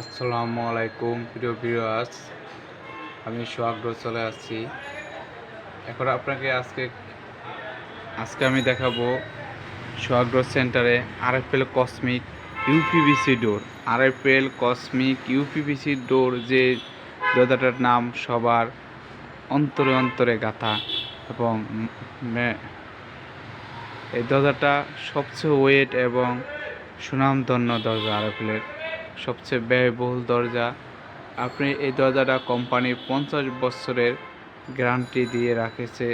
আসসালামু আলাইকুম প্রিয় ভিউয়ার্স, আমি সোহাগ চলে আসছি। এখন আপনাকে আজকে আমি দেখাবো সোহাগ সেন্টারে আরএফএল কসমিক ইউপিভিসি ডোর। আরএফএল কসমিক ইউপিভিসি ডোর যে দরজাটার নাম সবার অন্তরে অন্তরে গাঁথা, এবং এই দরজাটা সবচেয়ে ওয়েট এবং সুনামধন্য দরজা। আরএফএলের সবচেয়ে ব্যয়বহুল দরজা। আপনি এই দরজাটা কোম্পানি 50 বছরের গ্যারান্টি দিয়ে রাখেছে।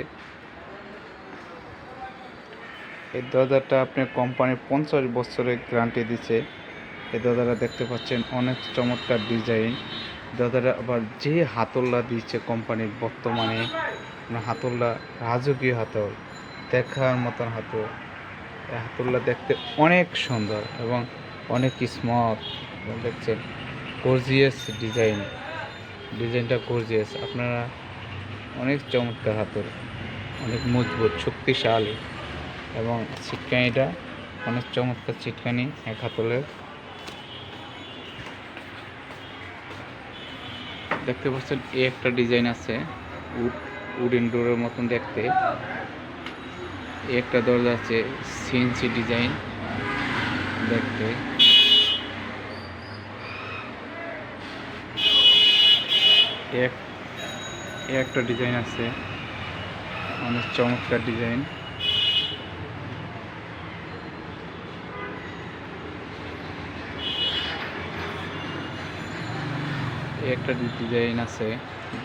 এই দরজাটা আপনি কোম্পানি 50 বছরের গ্যারান্টি দিচ্ছে। এই দরজাটা দেখতে পাচ্ছেন, অনেক চমৎকার ডিজাইন। দরজাটা আবার যে হাতলটা দিচ্ছে কোম্পানি বর্তমানে, হাতলটা রাজকীয় হাতল, দেখার মতন হাতল। এই হাতলটা দেখতে অনেক সুন্দর এবং অনেক স্মুথ। দেখছেন গর্জিয়াস ডিজাইনটা গর্জিয়াস। আপনারা অনেক চমৎকার হাতল, অনেক মজবুত, শক্তিশালী, এবং ছিটকানিটা অনেক চমৎকার ছিটকানি এক হাতলের। দেখতে পাচ্ছেন এই একটা ডিজাইন আছে উডেন ডোরের মতন দেখতে। এই একটা দরজা আছে সিএনসি ডিজাইন দেখতে। একটা ডিজাইন আছে অনেক চমৎকার ডিজাইন। একটা ডিজাইন আছে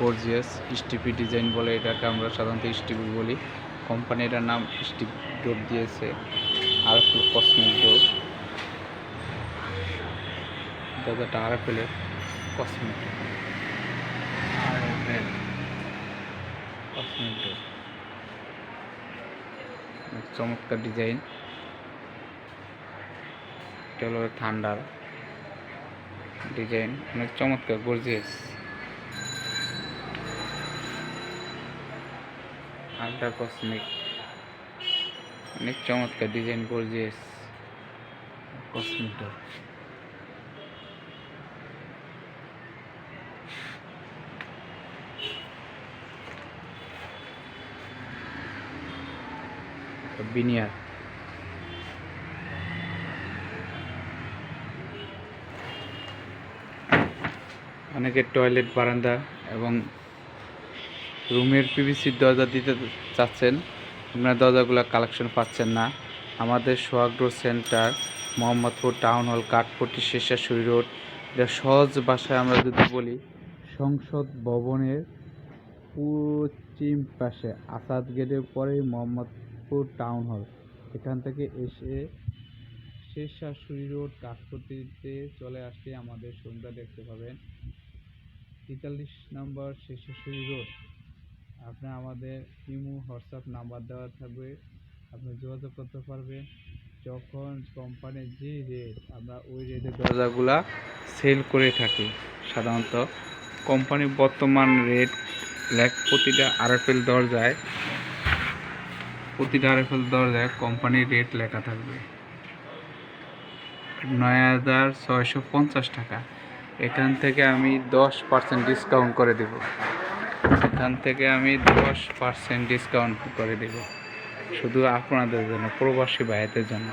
গর্জিয়াস স্টিপি ডিজাইন বলে, এটাকে আমরা সাধারণত স্টিপি বলি। কোম্পানিটার নাম স্টিপ ডোর দিয়েছে, আরএফএল কসমিক ডোর। দরজাটা আরএফএলের কসমিক ডোর, চমৎকার ডিজাইন। এটা হলো থান্ডার ডিজাইন, অনেক চমৎকার গর্জিয়াস। আলট্রা কসমিক, অনেক চমৎকার ডিজাইন, গর্জিয়াস কসমিক ডোর। বিনিয়ার, অনেকে টয়লেট, বারান্দা এবং রুমের পিভিসির দরজা দিতে চাচ্ছেন, আপনার দরজাগুলো কালেকশন পাচ্ছেন না। আমাদের Sohag door centre, Mohammadpur town hall, Kathpatti, শেষাশুড়ি road. এটা সহজ ভাষায় আমরা যদি বলি, সংসদ ভবনের পশ্চিম পাশে আসাদ গেটের পরে মোহাম্মদপুর টাউন হল। এখান থেকে এসে শেষাশুড়ি রোড কাঠপট্টিতে চলে আসলে আমাদের সন্ধ্যা দেখতে পাবেন। 43 নম্বর শেষাশুড়ি রোড। আপনি আমাদের ইমো, হোয়াটসঅ্যাপ নাম্বার দেওয়া থাকবে, আপনি যোগাযোগ করতে পারবেন। যখন কোম্পানির যে রেট, আমরা ওই রেটের দরজাগুলা সেল করে থাকি। সাধারণত কোম্পানির বর্তমান রেট প্রতিটা আরএফএল দরজায় কোম্পানির রেট লেখা থাকবে 9,650 টাকা। এখান থেকে আমি 10% ডিসকাউন্ট করে দেব। শুধু আপনাদের জন্য, প্রবাসী ভাইদের জন্য।